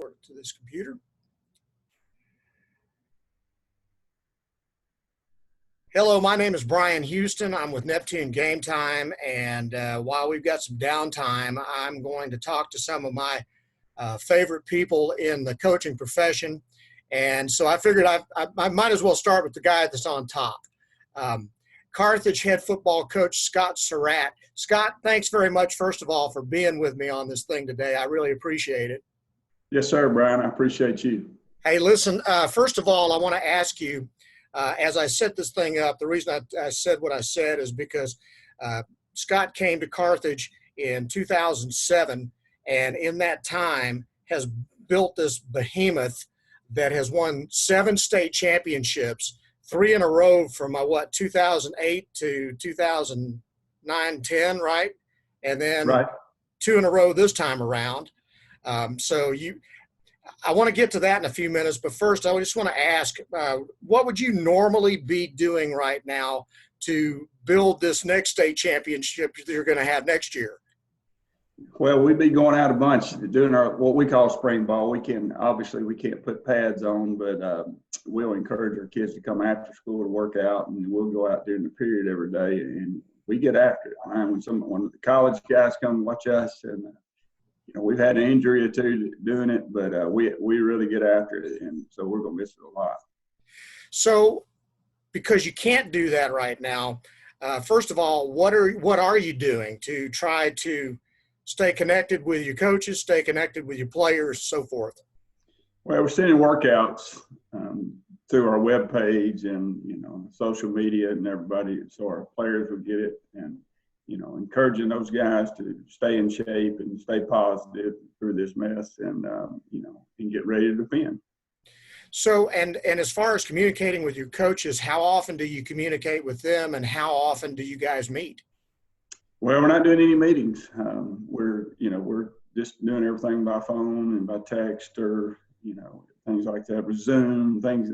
record it to this computer. Hello, my name is Bryan Houston. I'm with Neptune GameTime, and while we've got some downtime, I'm going to talk to some of my favorite people in the coaching profession. And so I figured I might as well start with the guy that's on top. Carthage head football coach Scott Surratt. Scott, thanks very much, first of all, for being with me on this thing today. I really appreciate it. Yes, sir, Bryan. I appreciate you. Hey, listen, first of all, I want to ask you, as I set this thing up, the reason I said what I said is because Scott came to Carthage in 2007, and in that time has built this behemoth that has won 7 state championships, 3 in a row from 2008 to 2009-10, right? And then right. 2 in a row this time around. I want to get to that in a few minutes, but first I just want to ask, what would you normally be doing right now to build this next state championship that you're going to have next year? Well, we'd be going out a bunch doing our what we call spring ball. We can't put pads on, but we'll encourage our kids to come after school to work out, and we'll go out during the period every day, and we get after it. When the college guys come watch us, and we've had an injury or two doing it, but we really get after it, and so we're going to miss it a lot. So, because you can't do that right now, first of all, what are you doing to try to stay connected with your coaches, stay connected with your players, so forth? Well, we're sending workouts through our webpage and social media and everybody, so our players will get it, and encouraging those guys to stay in shape and stay positive through this mess, and and get ready to defend. So, and as far as communicating with your coaches, how often do you communicate with them, and how often do you guys meet? Well, we're not doing any meetings. We're just doing everything by phone and by text, or things like that, with Zoom, things.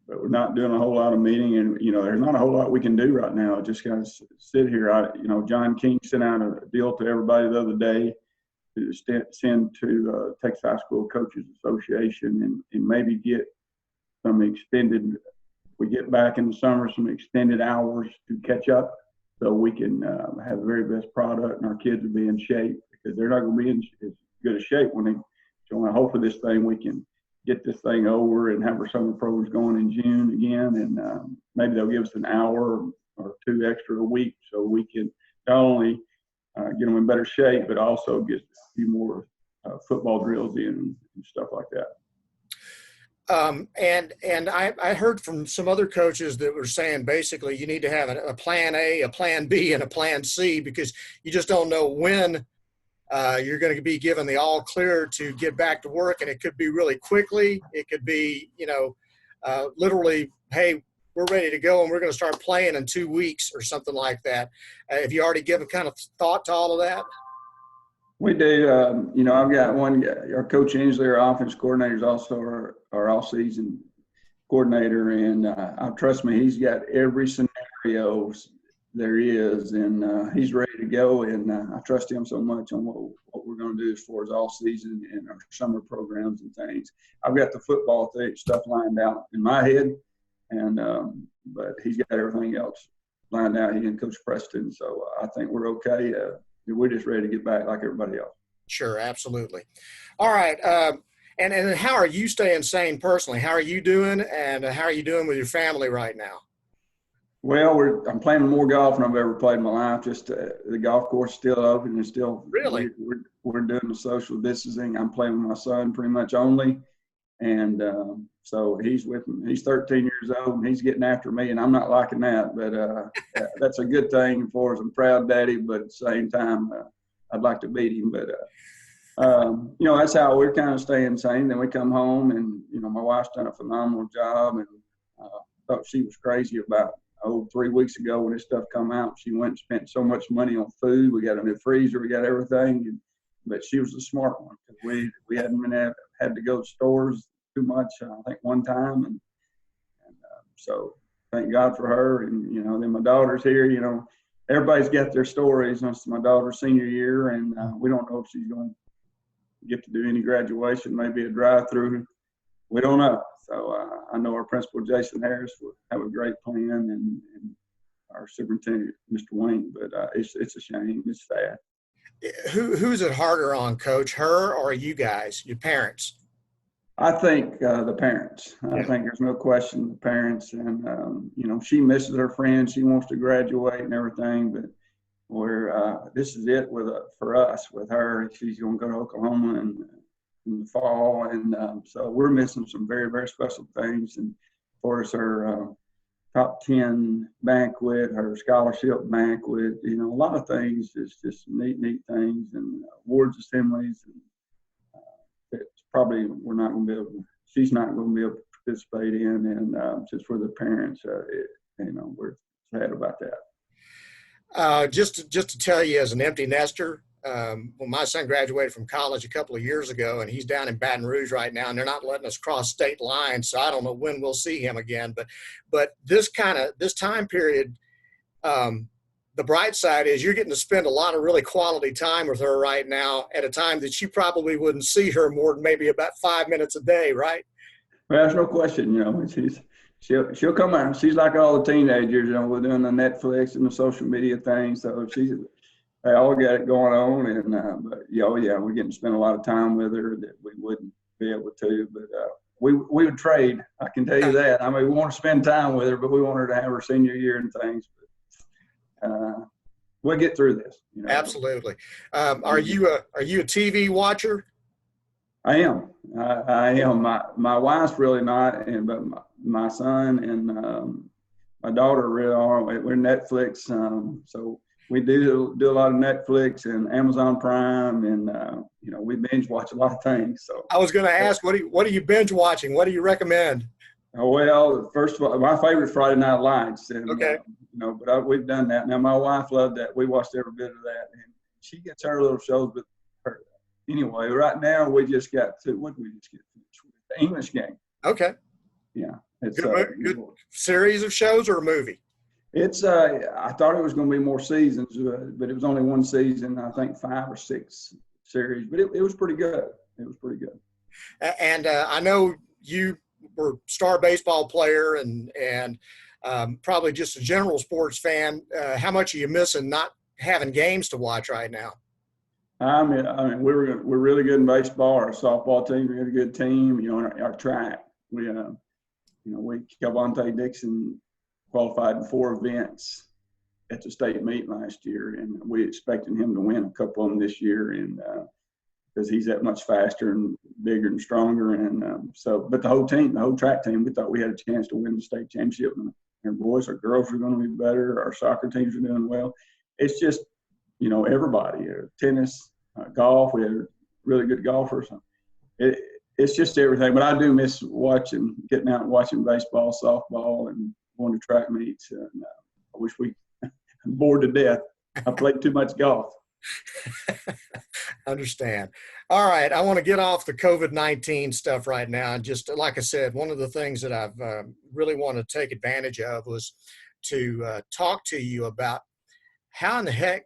But we're not doing a whole lot of meeting, and there's not a whole lot we can do right now. Just kind of sit here. John King sent out a deal to everybody the other day to send to Texas High School Coaches Association, and maybe get some extended. We get back in the summer some extended hours to catch up, so we can have the very best product, and our kids will be in shape, because they're not going to be in as good a shape when they. So I hope for this thing we can get this thing over and have our summer programs going in June again, and maybe they'll give us an hour or 2 extra a week, so we can not only get them in better shape, but also get a few more football drills in and stuff like that. And I heard from some other coaches that were saying basically you need to have a plan A, a plan B, and a plan C, because you just don't know when you're going to be given the all clear to get back to work, and it could be really quickly. It could be, literally, hey, we're ready to go and we're going to start playing in 2 weeks or something like that. Have you already given kind of thought to all of that? We do. I've got one guy, our coach Ainsley, our offense coordinator, is also our all-season coordinator, and trust me, he's got every scenario there is, and he's ready to go, and I trust him so much on what we're going to do as far as all season and our summer programs and things. I've got the football stuff lined out in my head, and but he's got everything else lined out. He and Coach Preston, so I think we're okay. We're just ready to get back like everybody else. Sure, absolutely. All right, and how are you staying sane personally? How are you doing, and how are you doing with your family right now? Well, I'm playing more golf than I've ever played in my life. Just the golf course is still open, and still really we're doing the social distancing. I'm playing with my son pretty much only, and so he's with me. He's 13 years old, and he's getting after me, and I'm not liking that. But that's a good thing for us. I'm proud daddy, but at the same time, I'd like to beat him. But that's how we're kind of staying sane. Then we come home, and my wife's done a phenomenal job, and thought she was crazy about. 3 weeks ago when this stuff come out, she went and spent so much money on food. We got a new freezer, we got everything, but she was the smart one, because we hadn't had to go to stores too much. I think one time, and so thank God for her. And then my daughter's here. Everybody's got their stories. It's my daughter's senior year, and we don't know if she's going get to do any graduation, maybe a drive-through. We don't know. So I know our principal, Jason Harris, will have a great plan, and our superintendent, Mr. Wayne, but it's a shame. It's sad. Who's it harder on, Coach, her or you guys, your parents? I think the parents. I think there's no question the parents, and she misses her friends. She wants to graduate and everything, but this is it for us with her. She's going to go to Oklahoma in the fall, and so we're missing some very, very special things. And of course, her top 10 banquet, her scholarship banquet, a lot of things. It's just neat things, and awards assemblies, and it's probably she's not going to be able to participate in, and just for the parents, we're sad about that. Just to tell you, as an empty nester, well, my son graduated from college a couple of years ago, and he's down in Baton Rouge right now, and they're not letting us cross state lines, so I don't know when we'll see him again. But this time period, the bright side is you're getting to spend a lot of really quality time with her right now at a time that you probably wouldn't see her more than maybe about 5 minutes a day, right? Well, there's no question. She'll come out. She's like all the teenagers. We're doing the Netflix and the social media thing, so they all got it going on. And we're getting to spend a lot of time with her that we wouldn't be able to. But we would trade. I can tell you that. I mean, we want to spend time with her, but we want her to have her senior year and things. We'll get through this. Absolutely. Are you a TV watcher? I am. I am. My wife's really not, but my son and my daughter really are. We're Netflix, so we do a lot of Netflix and Amazon Prime, and we binge watch a lot of things. So I was going to ask, what are you binge watching? What do you recommend? Well, first of all, my favorite is Friday Night Lights. And, okay. But we've done that. Now, my wife loved that. We watched every bit of that, and she gets her little shows with her. Anyway, right now we just got to, what did we just get to? The English Game. Okay. Yeah. It's good series of shows or a movie? It's I thought it was going to be more seasons, but it was only one season. I think 5 or 6 series, but it was pretty good. It was pretty good. And I know you were a star baseball player and probably just a general sports fan. How much are you missing not having games to watch right now? I mean, we're really good in baseball. Our softball team, we had a good team. Our track, we Calvante Dixon qualified in 4 events at the state meet last year, and we expected him to win a couple of them this year, and because he's that much faster and bigger and stronger, and but the whole track team, we thought we had a chance to win the state championship. And our boys, our girls are going to be better. Our soccer teams are doing well. It's just, everybody, tennis, golf. We had really good golfers. It's just everything. But I do miss getting out and watching baseball, softball, and going to track meets. And I wish I'm bored to death. I played too much golf. Understand. All right. I want to get off the COVID-19 stuff right now. And just like I said, one of the things that I've really wanted to take advantage of was to talk to you about how in the heck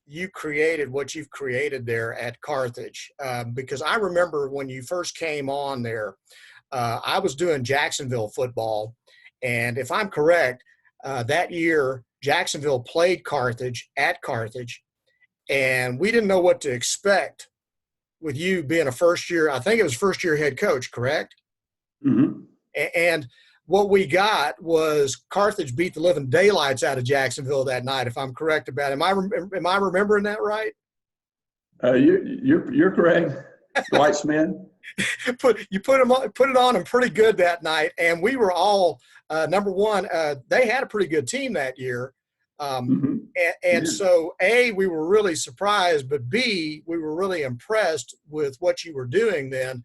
you created what you've created there at Carthage. Because I remember when you first came on there, I was doing Jacksonville football. And if I'm correct, that year, Jacksonville played Carthage at Carthage. And we didn't know what to expect with you being a first-year head coach, correct? Mm-hmm. And what we got was Carthage beat the living daylights out of Jacksonville that night, if I'm correct about it. Am I remembering that right? You're correct. Dwight Smith. put it on them pretty good that night, and we were all number one. They had a pretty good team that year. Mm-hmm. And so, A, we were really surprised, but B, we were really impressed with what you were doing then.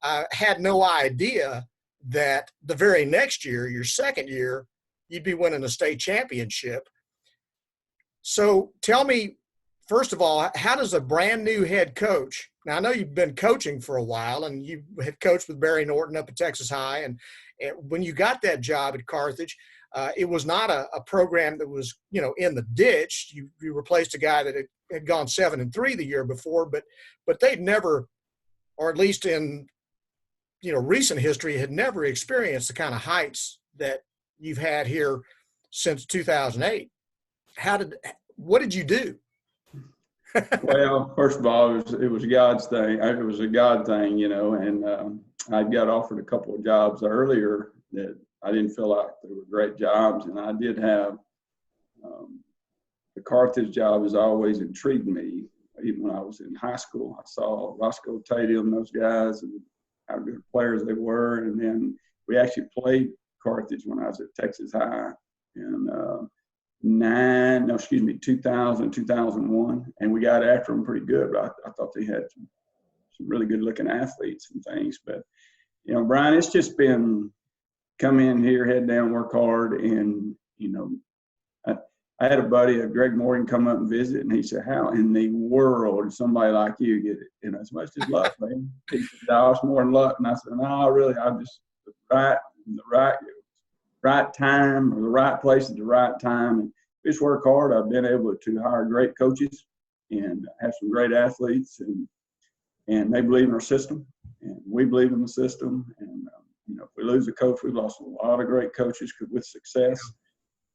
I had no idea that the very next year, your second year, you'd be winning a state championship. So tell me, first of all, how does a brand new head coach, now I know you've been coaching for a while and you had coached with Barry Norton up at Texas High, and when you got that job at Carthage, it was not a program that was, in the ditch. You replaced a guy that had gone 7-3 the year before, but they'd never or at least in, recent history, had never experienced the kind of heights that you've had here since 2008. What did you do? Well, first of all, it was God's thing. It was a God thing, and I got offered a couple of jobs earlier that I didn't feel like they were great jobs. And I did have the Carthage job has always intrigued me. Even when I was in high school, I saw Roscoe Tatum, those guys, and how good players they were. And then we actually played Carthage when I was at Texas High in 2000, 2001. And we got after them pretty good, but I thought they had some really good looking athletes and things. But, Bryan, it's just been come in here, head down, work hard. And, I had a buddy, Greg Morgan, come up and visit, and he said, "How in the world did somebody like you get it?" As much as luck, man. He said, "No, it's more than luck." And I said, "No, really, I'm just the right time or the right place at the right time. And just work hard. I've been able to hire great coaches and have some great athletes, and they believe in our system, and we believe in the system. And if we lose a coach, we've lost a lot of great coaches with success.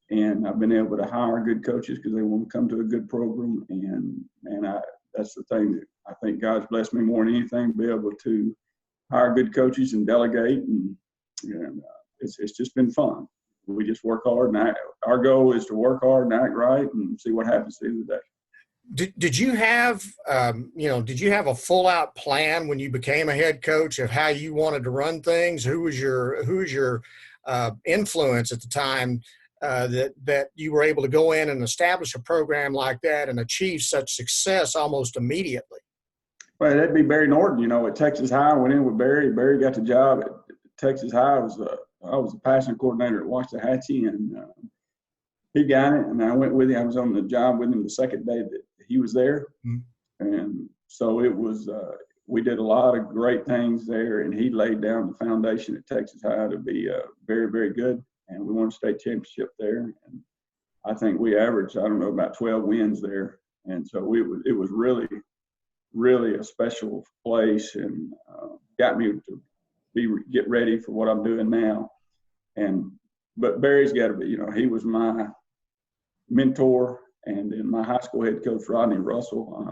And I've been able to hire good coaches because they want to come to a good program. And that's the thing that I think God's blessed me more than anything, be able to hire good coaches and delegate. And it's just been fun. We just work hard, and our goal is to work hard and act right and see what happens the other day. Did you have a full out plan when you became a head coach of how you wanted to run things? Who was your influence at the time that you were able to go in and establish a program like that and achieve such success almost immediately? Well, that'd be Barry Norton. At Texas High, I went in with Barry. Barry got the job at Texas High. I was a passing coordinator at Waxahachie, and he got it, and I went with him. I was on the job with him the second day that he was there. Mm-hmm. And so it was, we did a lot of great things there, and he laid down the foundation at Texas High to be very, very good. And we won a state championship there. And I think we averaged, about 12 wins there. And so it was really, really a special place, and got me to get ready for what I'm doing now. But Barry's got to be, he was my mentor, and then my high school head coach, Rodney Russell.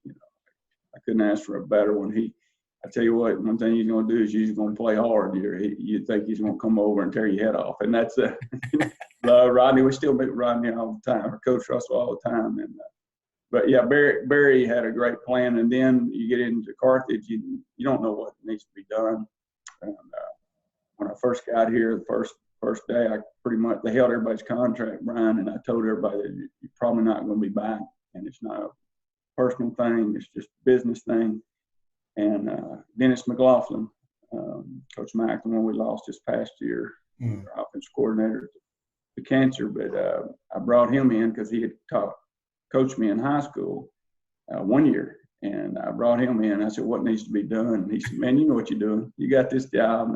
I couldn't ask for a better one. I tell you what, one thing he's going to do is he's going to play hard. You think he's going to come over and tear your head off, and that's Rodney. We still meet Rodney all the time, or Coach Russell all the time. But yeah, Barry had a great plan, and then you get into Carthage, you don't know what needs to be done. And when I first got here, the first day, they held everybody's contract, Bryan, and I told everybody that you're probably not going to be back, and it's not a personal thing, it's just a business thing. And Dennis McLaughlin, Coach Mack, the one we lost this past year, our offensive coordinator, to cancer, but I brought him in because he had coached me in high school 1 year. And I brought him in. I said, "What needs to be done?" And he said, "Man, you know what you're doing. You got this job."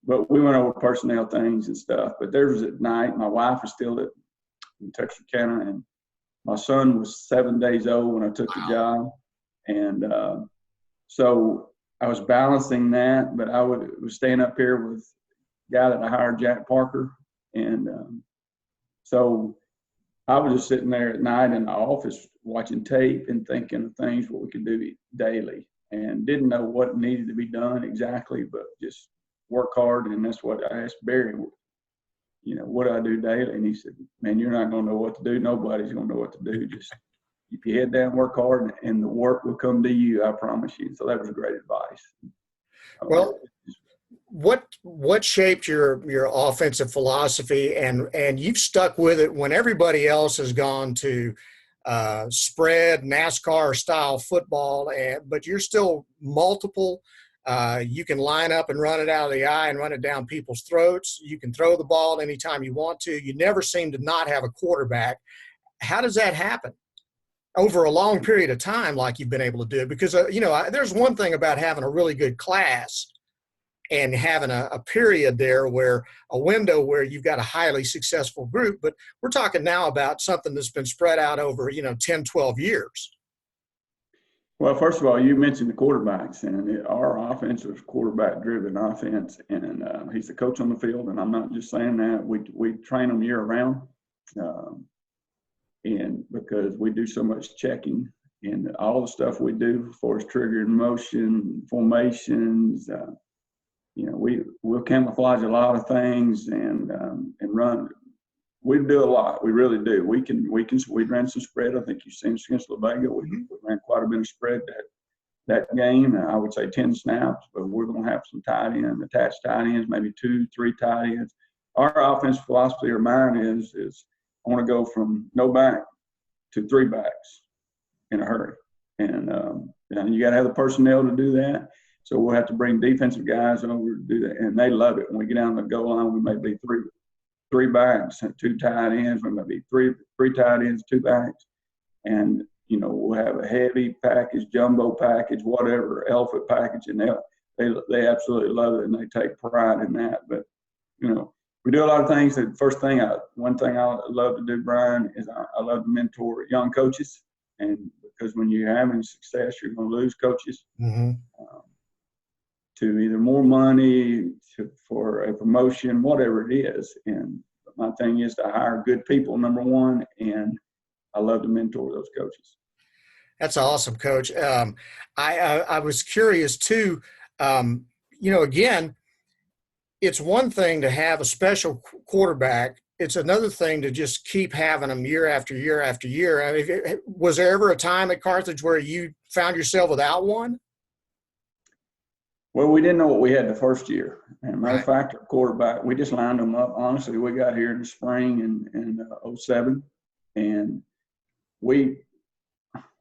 But we went over personnel things and stuff. But there was at night, my wife was still in Texarkana, and my son was 7 days old when I took the job. And so I was balancing that, but I was staying up here with a guy that I hired, Jack Parker. And so I was just sitting there at night in the office watching tape and thinking of things what we could do daily, and didn't know what needed to be done exactly, but just work hard. And that's what I asked Barry, what do I do daily? And he said, "Man, you're not going to know what to do. Nobody's going to know what to do. Just keep your head down, work hard, and the work will come to you, I promise you." So that was great advice. Well, what shaped your offensive philosophy, and you've stuck with it when everybody else has gone to spread NASCAR style football, but you're still multiple. You can line up and run it out of the eye and run it down people's throats. You can throw the ball anytime you want to. You never seem to not have a quarterback. How does that happen over a long period of time like you've been able to do it? Because, there's one thing about having a really good class and having a period there where a window where you've got a highly successful group, but we're talking now about something that's been spread out over, 10, 12 years. Well, first of all, you mentioned the quarterbacks, and our offense is quarterback-driven offense, and he's the coach on the field. And I'm not just saying that. We train them year-round, and because we do so much checking, and all the stuff we do for triggering motion, formations, we'll camouflage a lot of things and run. We do a lot. We really do. We ran some spread. I think you've seen us against La Vega. We ran quite a bit of spread that game. I would say 10 snaps, but we're going to have some attached tight ends, maybe 2, 3 tight ends. Our offensive philosophy or mine is I want to go from no back to 3 backs in a hurry. And you got to have the personnel to do that. So we'll have to bring defensive guys over to do that. And they love it. When we get down the goal line, we may be 3 backs and 2 tight ends. We might be three tight ends, 2 backs. And, we'll have a heavy package, jumbo package, whatever, elephant package. And they absolutely love it, and they take pride in that. But, we do a lot of things. The one thing I love to do, Bryan, is I love to mentor young coaches. And because when you're having success, you're going to lose coaches to either more money, for a promotion, whatever it is. And my thing is to hire good people, number one, and I love to mentor those coaches. That's awesome, Coach. I was curious too. Again, it's one thing to have a special quarterback. It's another thing to just keep having them year after year after year. I mean, was there ever a time at Carthage where you found yourself without one? Well, we didn't know what we had the first year. And matter of fact, our quarterback, we just lined them up. Honestly, we got here in the spring in 07, and we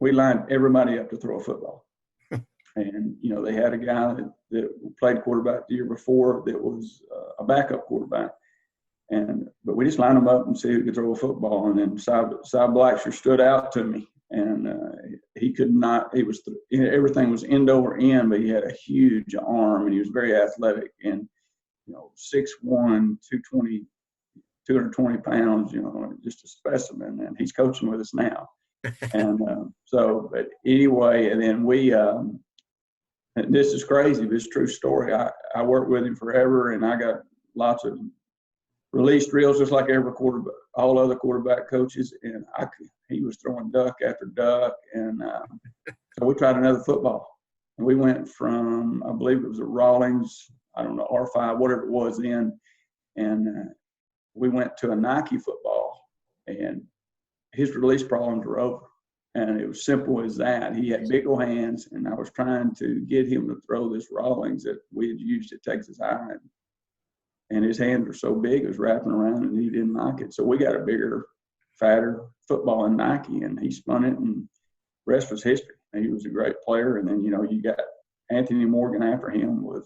lined everybody up to throw a football. And, they had a guy that played quarterback the year before that was a backup quarterback. But we just lined them up and see who could throw a football. And then Cy Blacksher stood out to me. And he could not. Everything was end over end, but he had a huge arm, and he was very athletic. And 6'1", 220 pounds. Just a specimen. And he's coaching with us now. And but anyway, and then we. And this is crazy. This is a true story. I worked with him forever, and I got lots of release drills just like all other quarterback coaches, and he was throwing duck after duck, and so we tried another football, and we went from, I believe it was a Rawlings, I don't know, R5, whatever it was then, and we went to a Nike football, and his release problems were over, and it was simple as that. He had big old hands, and I was trying to get him to throw this Rawlings that we had used at Texas High, and his hands were so big, it was wrapping around, and he didn't like it. So we got a bigger, fatter football in Nike, and he spun it, and the rest was history. And he was a great player. And then, you got Anthony Morgan after him was,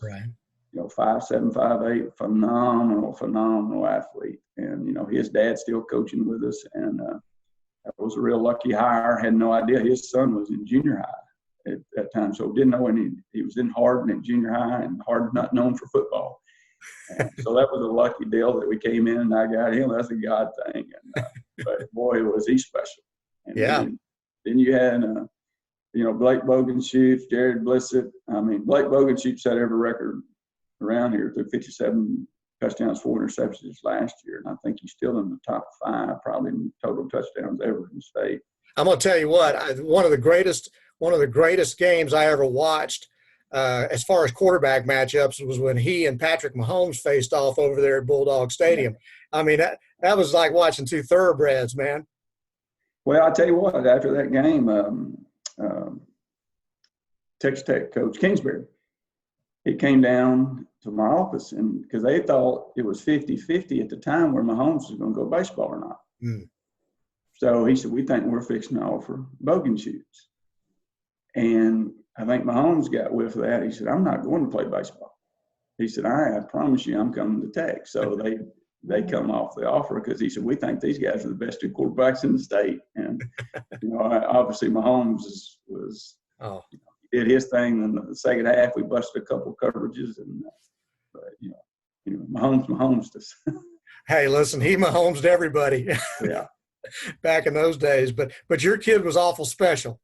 5'7", 5'8", phenomenal athlete. And, his dad's still coaching with us. And that was a real lucky hire. Had no idea. His son was in junior high at that time. So didn't know any. He was in Hardin at junior high, and Hardin not known for football. So that was a lucky deal that we came in and I got him. That's a God thing. And, but boy, was he special. And then you had, Blake Bogenschutz, Jared Blissett. I mean, Blake Bogenschutz set every record around here, threw 57 touchdowns, 4 interceptions last year. And I think he's still in the top 5, probably in total touchdowns ever in the state. I'm going to tell you what, one of the greatest games I ever watched as far as quarterback matchups was when he and Patrick Mahomes faced off over there at Bulldog Stadium. I mean, that was like watching 2 thoroughbreds, man. Well, I'll tell you what, after that game, Texas Tech coach Kingsbury, he came down to my office, and because they thought it was 50-50 at the time where Mahomes was going to go baseball or not. So he said, we think we're fixing to offer Bogenschutz. And I think Mahomes got whiff of that. He said, I'm not going to play baseball. He said, I promise you I'm coming to Tech. So they come off the offer because he said, we think these guys are the best 2 quarterbacks in the state. And, obviously Mahomes did his thing. In the second half, we busted a couple coverages. And, Mahomes does. Hey, listen, he Mahomes'd everybody. Yeah. Back in those days. But your kid was awful special.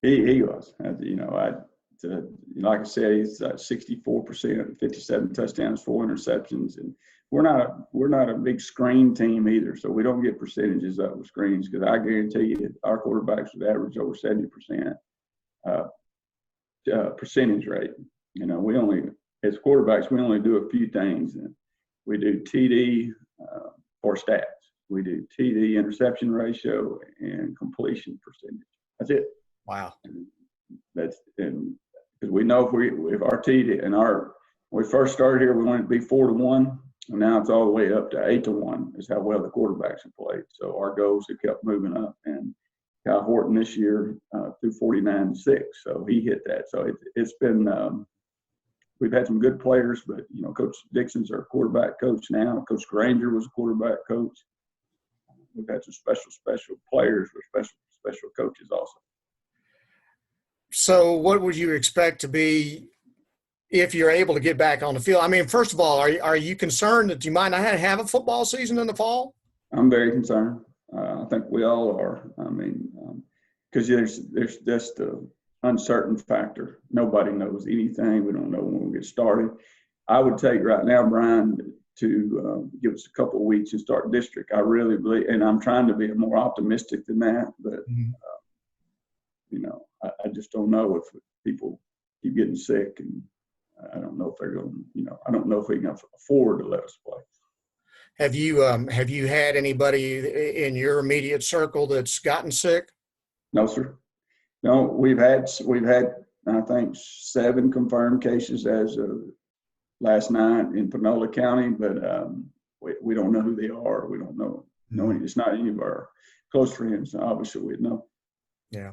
He was. Like I said, he's 64%, 57 touchdowns, 4 interceptions, and we're not a big screen team either, so we don't get percentages up with screens because I guarantee you our quarterbacks would average over 70% percentage rate. We only, as quarterbacks, we only do a few things. We do TD for stats. We do TD interception ratio and completion percentage. That's it. Wow. Because we know if our TD when we first started here, we wanted to be 4-1, and now it's all the way up to 8-1 is how well the quarterbacks have played. So our goals have kept moving up, and Kyle Horton this year threw 49-6, so he hit that. So it's been we've had some good players, but Coach Dixon's our quarterback coach now. Coach Granger was a quarterback coach. We've had some special players with special coaches also. So what would you expect to be if you're able to get back on the field? I mean, first of all, are you concerned that you might not have a football season in the fall? I'm very concerned. I think we all are. I mean, because there's just the uncertain factor. Nobody knows anything. We don't know when we get started. I would take right now, Bryan, to give us a couple of weeks and start district. I really believe, and I'm trying to be more optimistic than that, but I just don't know if people keep getting sick, and I don't know if they're going to, I don't know if we can afford to let us play. Have you had anybody in your immediate circle that's gotten sick? No, sir. No, we've had I think 7 confirmed cases as of last night in Panola County, but we don't know who they are. We don't know. No, it's not any of our close friends. Obviously, we'd know. Yeah.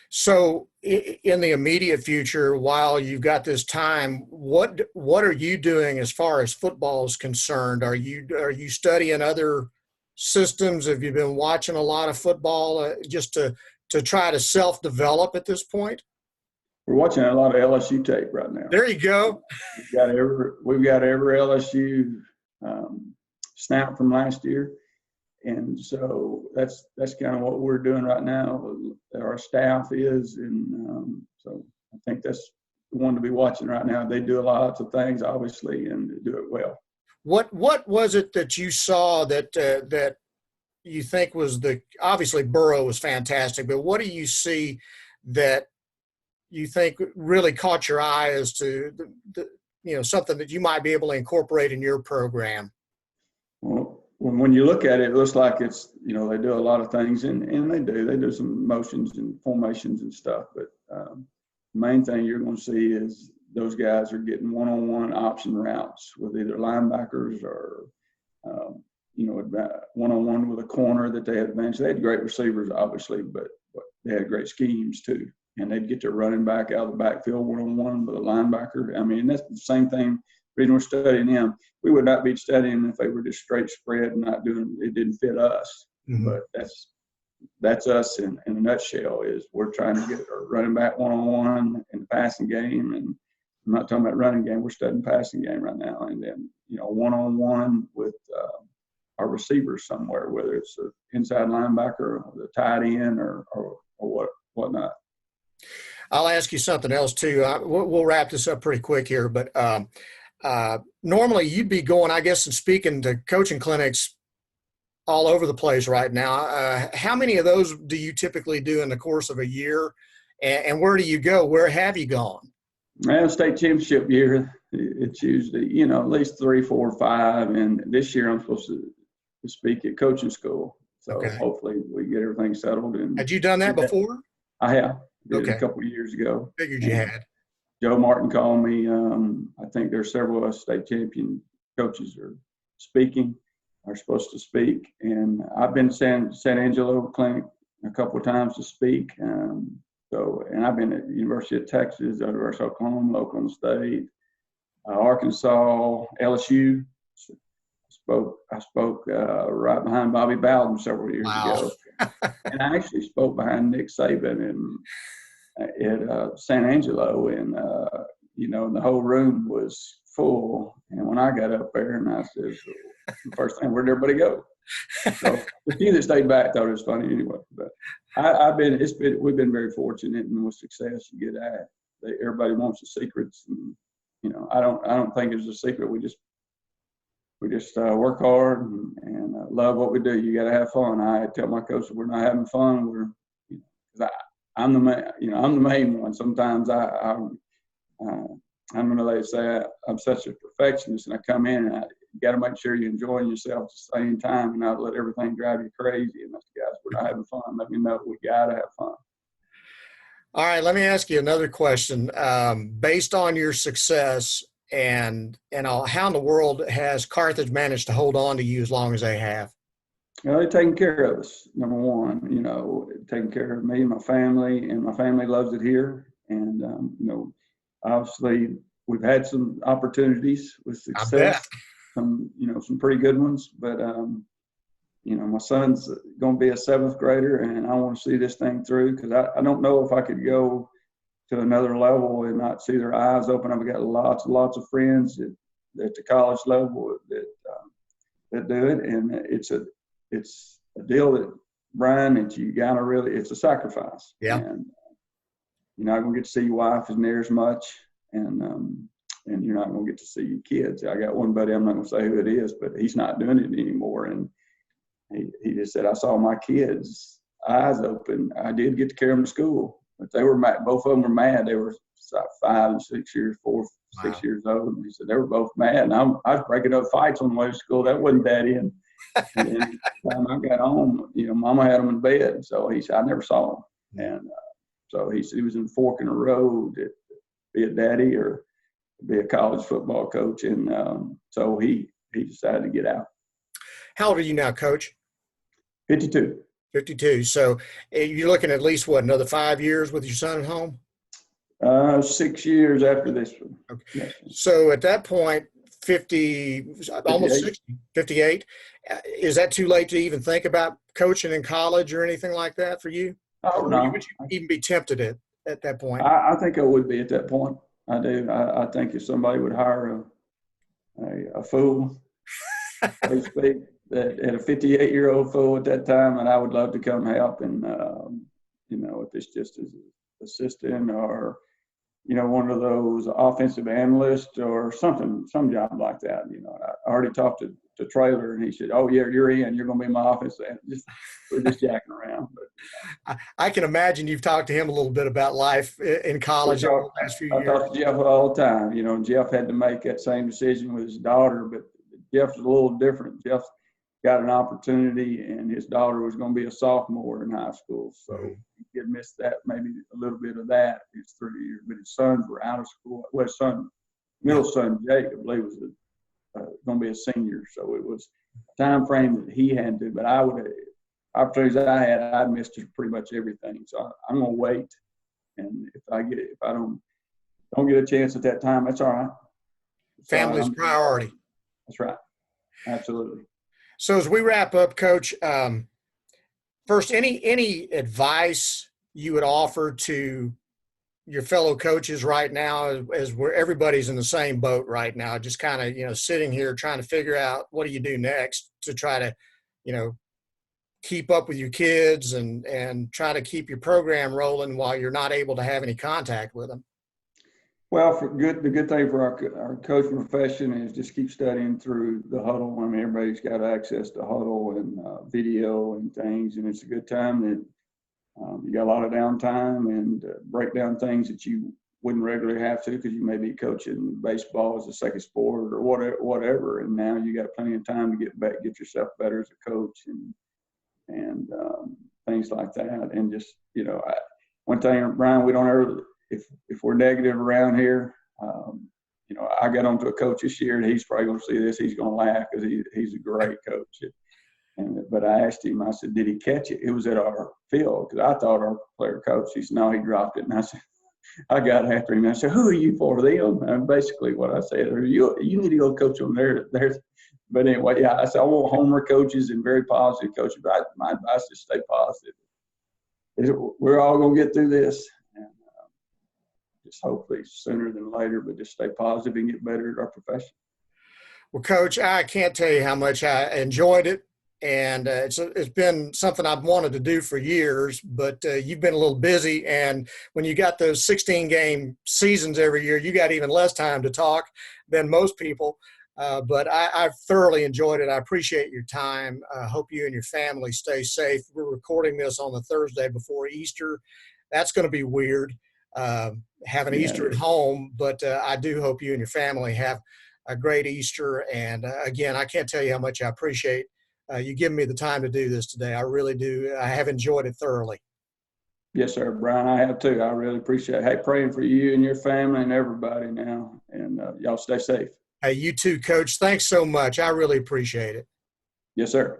So in the immediate future, while you've got this time, what are you doing as far as football is concerned? Are you studying other systems? Have you been watching a lot of football just to try to self-develop at this point? We're watching a lot of LSU tape right now. There you go. We've got every LSU snap from last year. And so that's kind of what we're doing right now. Our staff is, and so I think that's the one to be watching right now. They do lots of things, obviously, and do it well. What was it that you saw that you think was obviously Burrow was fantastic, but what do you see that you think really caught your eye as to something that you might be able to incorporate in your program? Well, when you look at it, it looks like it's, they do a lot of things, and they do some motions and formations and stuff. But the main thing you're going to see is those guys are getting one-on-one option routes with either linebackers or, one-on-one with a corner that they had advanced. They had great receivers, obviously, but they had great schemes too. And they'd get their running back out of the backfield one-on-one with a linebacker. I mean, that's the same thing. The reason we're studying them, we would not be studying if they were just straight spread and not doing it. Didn't fit us. Mm-hmm. But that's us in a nutshell. Is we're trying to get our running back one-on-one in the passing game, and I'm not talking about running game. We're studying passing game right now, and then one-on-one with our receivers somewhere, whether it's an inside linebacker or the tight end or whatnot. I'll ask you something else too. We'll wrap this up pretty quick here, but normally you'd be going, I guess, and speaking to coaching clinics all over the place right now. How many of those do you typically do in the course of a year, and where do you go? Where have you gone? Well, state championship year, it's usually, at least 3, 4, 5, and this year I'm supposed to speak at coaching school. So okay. Hopefully we get everything settled. And had you done that before? I have. Did a couple of years ago. Figured you had. Joe Martin called me. I think there's several of us state champion coaches are supposed to speak. And I've been to San Angelo Clinic a couple of times to speak. And I've been at the University of Texas, University of Oklahoma, Oklahoma State, Arkansas, LSU. I spoke right behind Bobby Bowden several years ago. And I actually spoke behind Nick Saban at San Angelo, and the whole room was full. And when I got up there, and I said, the first thing, where'd everybody go? So the few that stayed back thought it was funny anyway. But we've been very fortunate, and with success you get at. Everybody wants the secrets, and I don't think it's a secret. We just work hard and love what we do. You got to have fun. I tell my coach, if we're not having fun, because I'm the main, I'm the main one. Sometimes I'm going to let it say I'm such a perfectionist, and I come in and you got to make sure you're enjoying yourself at the same time and not let everything drive you crazy. And that's, guys, we're not having fun. Let me know. We got to have fun. All right, let me ask you another question. Based on your success and how in the world has Carthage managed to hold on to you as long as they have? They're taking care of us, number one, taking care of me and my family loves it here. And, obviously we've had some opportunities with success, some pretty good ones, but, my son's going to be a 7th grader, and I want to see this thing through, because I don't know if I could go to another level and not see their eyes open. I've got lots of friends at the college level that do it, and it's a deal that, Bryan, that you gotta really, it's a sacrifice. Yeah. And you're not gonna get to see your wife as near as much, and you're not gonna get to see your kids. I got one buddy, I'm not gonna say who it is, but he's not doing it anymore, and he just said, I saw my kids' eyes open. I did get to carry them to school, but they were mad. Both of them were mad. They were 5 and 6 years, 4, 6 years old. And he said they were both mad. And I was breaking up fights on the way to school. That wasn't Daddy. And then by the time I got home, Mama had them in bed. So he said, I never saw them. And so he said he was in the fork in the road to be a daddy or be a college football coach. And so he decided to get out. How old are you now, Coach? 52. 52. So you're looking at least, another 5 years with your son at home? 6 years after this one. Okay. Yes. So at that point, 50, almost 60, 58, is that too late to even think about coaching in college or anything like that for you? Oh, no. Would you even be tempted at that point? I think I would be at that point. I do. I think if somebody would hire a fool, so to speak, that at a 58-year-old fool at that time, and I would love to come help. And, if it's just as an assistant or, one of those offensive analysts or some job like that. I already talked to Traylor, and he said, oh, yeah, you're in. You're going to be my offensive analyst. We're just jacking around. But I can imagine you've talked to him a little bit about life in college over the last few years. I talk to Jeff all the time. Jeff had to make that same decision with his daughter, but Jeff's a little different. Jeff got an opportunity, and his daughter was going to be a sophomore in high school. So he had missed that, maybe a little bit of that his 3 years. But his sons were out of school. Well, his middle son, Jake, I believe, was going to be a senior. So it was a time frame that he had to. But opportunities I had, I missed pretty much everything. So I'm going to wait. And if I don't get a chance at that time, that's all right. Family's priority. That's right. Absolutely. So as we wrap up, Coach, first, any advice you would offer to your fellow coaches right now, as where everybody's in the same boat right now, just kind of, sitting here trying to figure out what do you do next to try to, keep up with your kids and try to keep your program rolling while you're not able to have any contact with them? Well, the good thing for our coaching profession is just keep studying through the huddle. I mean, everybody's got access to huddle and video and things, and it's a good time that you got a lot of downtime and break down things that you wouldn't regularly have to, because you may be coaching baseball as a second sport or whatever, and now you got plenty of time to get yourself better as a coach and things like that. And just one thing, Bryan, we don't ever. If we're negative around here, I got onto a coach this year, and he's probably going to see this. He's going to laugh because he's a great coach. But I asked him, I said, did he catch it? It was at our field, because I thought our player coach, he said, no, he dropped it. And I said, I got after him. I said, who are you for, them? And basically what I said, you need to go coach them there. But anyway, yeah, I said, I want homer coaches and very positive coaches. But my advice is stay positive. We're all going to get through this. Just hopefully sooner than later, but just stay positive and get better at our profession. Well, Coach, I can't tell you how much I enjoyed it. and it's been something I've wanted to do for years, but you've been a little busy. And when you got those 16-game seasons every year, you got even less time to talk than most people. But I've thoroughly enjoyed it. I appreciate your time. I hope you and your family stay safe. We're recording this on the Thursday before Easter. That's going to be weird, having Easter at home, but I do hope you and your family have a great Easter. And again, I can't tell you how much I appreciate you giving me the time to do this today. I really do. I have enjoyed it thoroughly. Yes, sir, Bryan. I have too. I really appreciate it. Hey, praying for you and your family and everybody now. And y'all stay safe. Hey, you too, Coach. Thanks so much. I really appreciate it. Yes, sir.